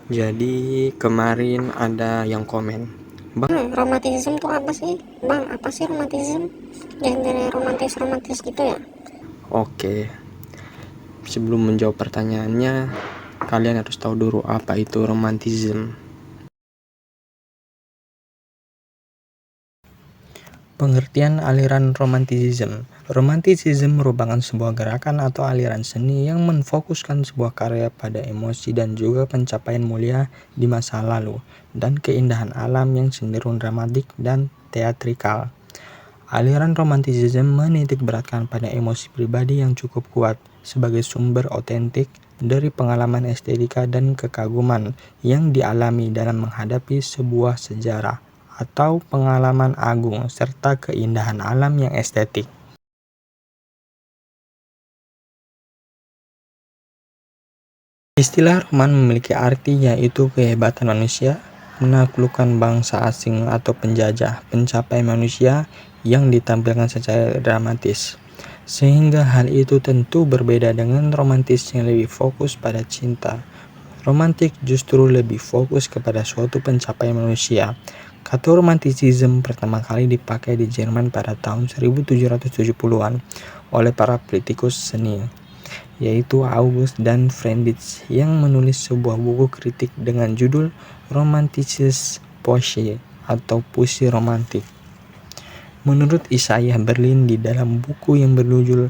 Jadi kemarin ada yang komen, Bang, Romantisme tuh apa sih? Bang, apa sih romantisme? Genre romantis-romantis gitu ya? oke, sebelum menjawab pertanyaannya, kalian harus tahu dulu apa itu romantisme. Pengertian aliran romantisme. Romantisme merupakan sebuah gerakan atau aliran seni yang menfokuskan sebuah karya pada emosi dan juga pencapaian mulia di masa lalu dan keindahan alam yang cenderung dramatik dan teatrikal. Aliran romantisme menitik beratkan pada emosi pribadi yang cukup kuat sebagai sumber otentik dari pengalaman estetika dan kekaguman yang dialami dalam menghadapi sebuah sejarah atau pengalaman agung serta keindahan alam yang estetik. Istilah roman memiliki arti yaitu kehebatan manusia, menaklukkan bangsa asing atau penjajah, pencapaian manusia yang ditampilkan secara dramatis. Sehingga hal itu tentu berbeda dengan romantis yang lebih fokus pada cinta. Romantik justru lebih fokus kepada suatu pencapaian manusia. Kata romantisisme pertama kali dipakai di Jerman pada tahun 1770-an oleh para politikus seni, yaitu August dan Friedrich, yang menulis sebuah buku kritik dengan judul Romantische Poesie atau Puisi Romantik. Menurut Isaiah Berlin di dalam buku yang berjudul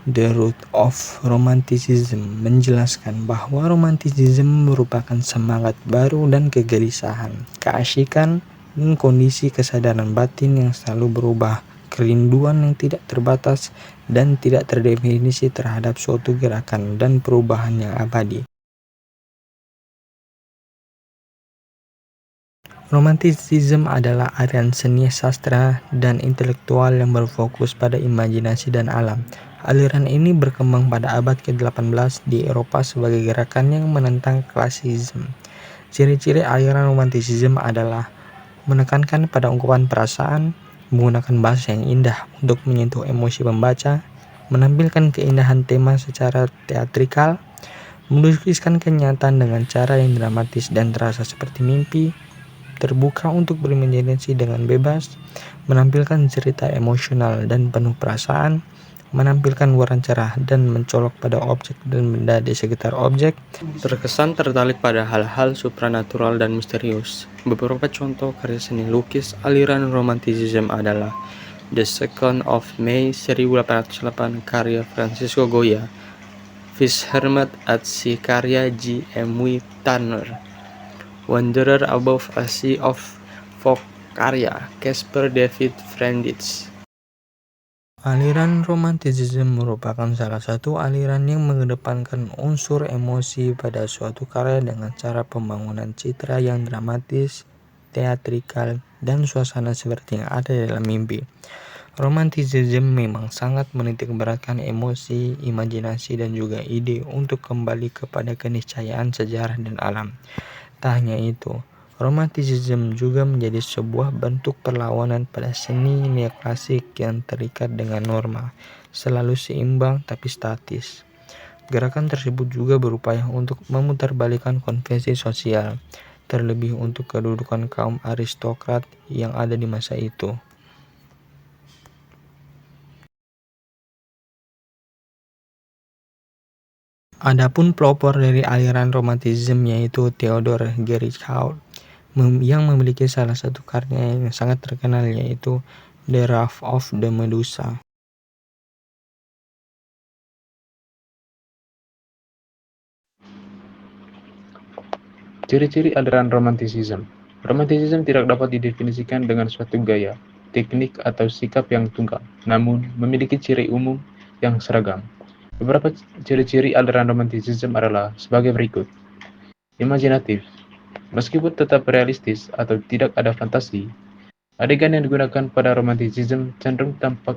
The Root of Romanticism menjelaskan bahwa romantisisme merupakan semangat baru dan kegelisahan, keasyikan, dan kondisi kesadaran batin yang selalu berubah, kerinduan yang tidak terbatas dan tidak terdefinisi terhadap suatu gerakan dan perubahan yang abadi. Romantisisme adalah aliran seni, sastra, dan intelektual yang berfokus pada imajinasi dan alam. Aliran ini berkembang pada abad ke-18 di Eropa sebagai gerakan yang menentang klasisisme. Ciri-ciri aliran romantisisme adalah menekankan pada ungkapan perasaan, menggunakan bahasa yang indah untuk menyentuh emosi pembaca, menampilkan keindahan tema secara teatrikal, melukiskan kenyataan dengan cara yang dramatis dan terasa seperti mimpi, terbuka untuk berimajinasi dengan bebas, menampilkan cerita emosional dan penuh perasaan, menampilkan warna cerah dan mencolok pada objek dan benda di sekitar objek, terkesan tertarik pada hal-hal supranatural dan misterius. Beberapa contoh karya seni lukis aliran romantisisme adalah The 2nd of May 1808 karya Francisco Goya, Fischermet at Sea karya J. M. W. Turner, Wanderer Above a Sea of Fog karya Caspar David Friedrich. Aliran romantisisme merupakan salah satu aliran yang mengedepankan unsur emosi pada suatu karya dengan cara pembangunan citra yang dramatis, teatrikal, dan suasana seperti yang ada dalam mimpi. Romantisisme memang sangat menitik beratkan emosi, imajinasi, dan juga ide untuk kembali kepada keniscayaan sejarah dan alam. Tak hanya itu, romantisisme juga menjadi sebuah bentuk perlawanan pada seni neoklasik yang terikat dengan norma, selalu seimbang tapi statis. Gerakan tersebut juga berupaya untuk memutarbalikkan konvensi sosial, terlebih untuk kedudukan kaum aristokrat yang ada di masa itu. Adapun pelopor dari aliran romantisisme yaitu Theodor Gericault, yang memiliki salah satu karya yang sangat terkenal yaitu The Wrath of the Medusa. Ciri-ciri aliran romantisisme. Romantisisme tidak dapat didefinisikan dengan suatu gaya, teknik, atau sikap yang tunggal, namun memiliki ciri umum yang seragam. Beberapa ciri-ciri aliran romantisisme adalah sebagai berikut. Imajinatif. Meskipun tetap realistis atau tidak ada fantasi, adegan yang digunakan pada romantisisme cenderung tampak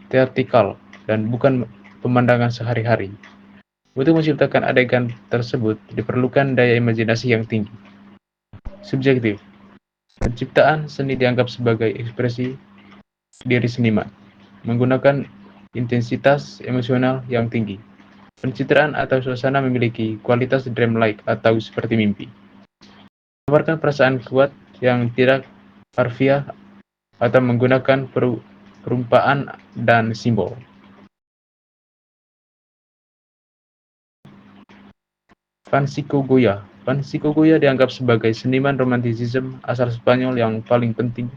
teatrikal dan bukan pemandangan sehari-hari. Untuk menciptakan adegan tersebut diperlukan daya imajinasi yang tinggi. Subjektif. Penciptaan seni dianggap sebagai ekspresi diri seniman, menggunakan intensitas emosional yang tinggi. Pencitraan atau suasana memiliki kualitas dreamlike atau seperti mimpi. Menggambarkan perasaan kuat yang tidak harfiah atau menggunakan perumpamaan dan simbol. Francisco Goya. Francisco Goya dianggap sebagai seniman romantisisme asal Spanyol yang paling penting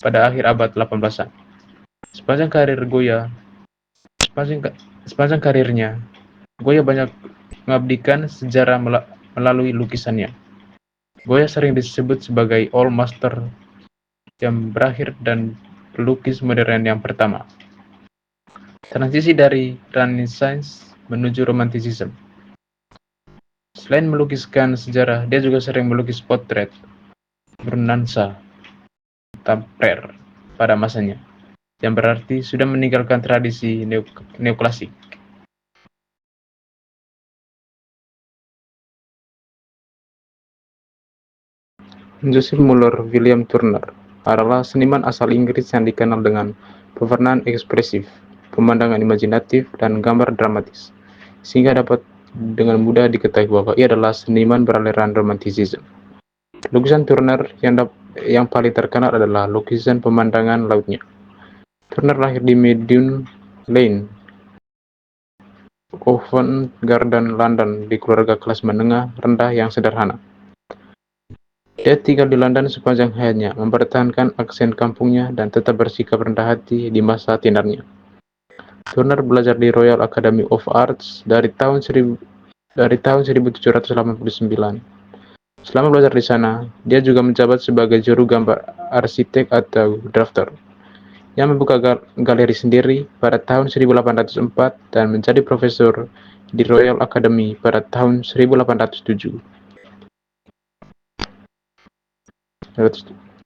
pada akhir abad 18-an. Sepanjang karirnya, Goya banyak mengabdikan sejarah melalui lukisannya. Goya sering disebut sebagai Old Master yang berakhir dan pelukis modern yang pertama. Transisi dari Renaissance menuju Romanticism. Selain melukiskan sejarah, dia juga sering melukis potret, Brunanza, Tamper pada masanya, yang berarti sudah meninggalkan tradisi neoklasik. Joseph Muller William Turner adalah seniman asal Inggris yang dikenal dengan pewarnaan ekspresif, pemandangan imajinatif, dan gambar dramatis, sehingga dapat dengan mudah diketahui bahwa ia adalah seniman beraliran romantisisme. Lukisan Turner yang paling terkenal adalah lukisan pemandangan lautnya. Turner lahir di Meadow Lane, Covent Garden, London, di keluarga kelas menengah rendah yang sederhana. Dia tinggal di London sepanjang hayatnya, mempertahankan aksen kampungnya dan tetap bersikap rendah hati di masa teenagernya. Turner belajar di Royal Academy of Arts dari tahun 1789. Selama belajar di sana, dia juga menjabat sebagai juru gambar arsitek atau drafter, yang membuka galeri sendiri pada tahun 1804 dan menjadi profesor di Royal Academy pada tahun 1807.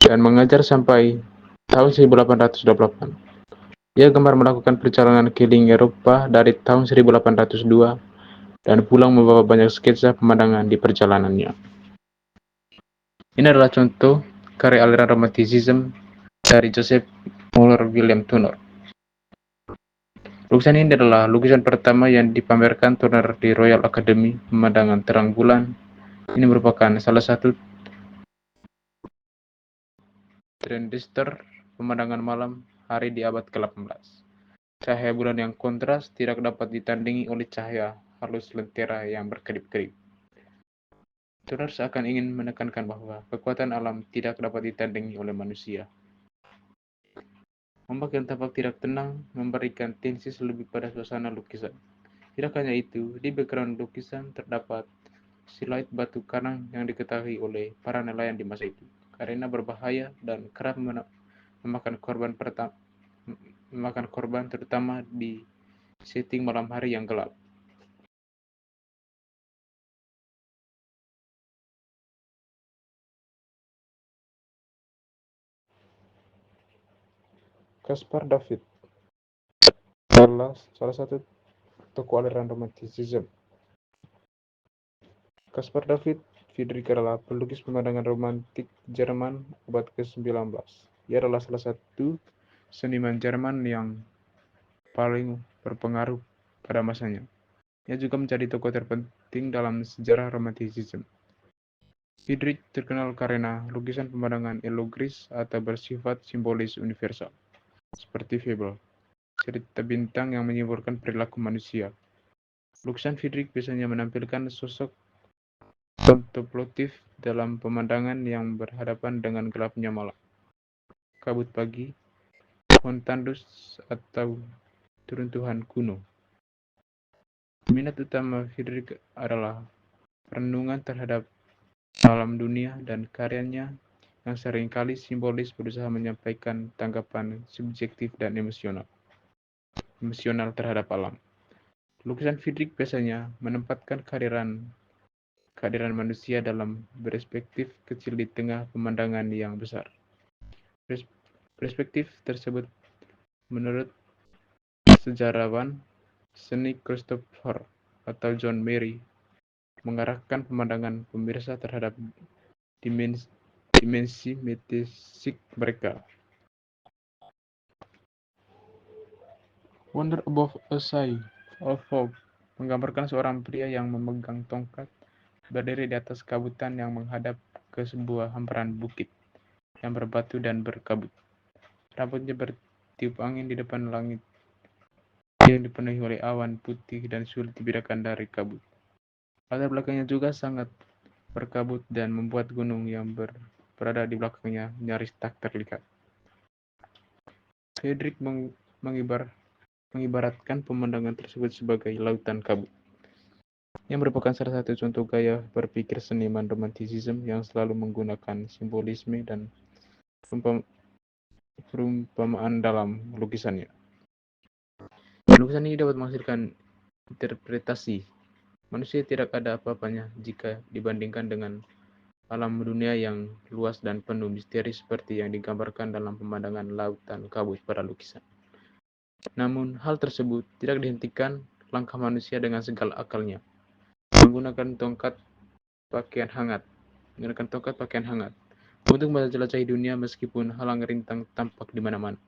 Dan mengajar sampai tahun 1828. Ia gemar melakukan perjalanan keliling Eropa dari tahun 1802 dan pulang membawa banyak sketsa pemandangan di perjalanannya. Ini adalah contoh karya aliran romantisisme dari Joseph Muller William Turner. Lukisan ini adalah lukisan pertama yang dipamerkan Turner di Royal Academy. Pemandangan terang bulan ini merupakan salah satu transistor pemandangan malam hari di abad ke-18. Cahaya bulan yang kontras tidak dapat ditandingi oleh cahaya halus lentera yang berkedip-kedip. Turner seakan ingin menekankan bahwa kekuatan alam tidak dapat ditandingi oleh manusia. Ombak yang tampak tidak tenang memberikan tensi lebih pada suasana lukisan. Tidak hanya itu, di background lukisan terdapat siluet batu karang yang diketahui oleh para nelayan di masa itu karena berbahaya dan kerap memakan korban terutama di setting malam hari yang gelap. Caspar David adalah salah satu tokoh aliran romantisisme. Caspar David Friedrich adalah pelukis pemandangan romantik Jerman abad ke-19. Ia adalah salah satu seniman Jerman yang paling berpengaruh pada masanya. Ia juga menjadi tokoh terpenting dalam sejarah romantisisme. Friedrich terkenal karena lukisan pemandangan elogris atau bersifat simbolis universal, seperti fable, cerita bintang yang menyimbolkan perilaku manusia. Lukisan Friedrich biasanya menampilkan sosok kontemplatif dalam pemandangan yang berhadapan dengan gelapnya malam, kabut pagi, pohon tandus, atau runtuhan kuno. Minat utama Friedrich adalah perenungan terhadap alam dunia dan karyanya yang seringkali simbolis berusaha menyampaikan tanggapan subjektif dan emosional terhadap alam. Lukisan Friedrich biasanya menempatkan kehadiran manusia dalam perspektif kecil di tengah pemandangan yang besar. Perspektif tersebut menurut sejarawan seni Christopher atau John Murray mengarahkan pemandangan pemirsa terhadap dimensi metafisik mereka. Wonder Above a Sea of Fog menggambarkan seorang pria yang memegang tongkat, berdiri di atas kabutan yang menghadap ke sebuah hamparan bukit yang berbatu dan berkabut. Rambutnya bertiup angin di depan langit yang dipenuhi oleh awan putih dan sulit dibedakan dari kabut. Latar belakangnya juga sangat berkabut dan membuat gunung yang berada di belakangnya nyaris tak terlihat. Friedrich mengibaratkan pemandangan tersebut sebagai lautan kabut, yang merupakan salah satu contoh gaya berpikir seniman romantisisme yang selalu menggunakan simbolisme dan perumpamaan dalam lukisannya. Lukisan ini dapat menghasilkan interpretasi. Manusia tidak ada apa-apanya jika dibandingkan dengan alam dunia yang luas dan penuh misteri seperti yang digambarkan dalam pemandangan lautan kabut pada lukisan. Namun, hal tersebut tidak dihentikan langkah manusia dengan segala akalnya, menggunakan tongkat pakaian hangat untuk menjelajahi dunia meskipun halang rintang tampak di mana-mana.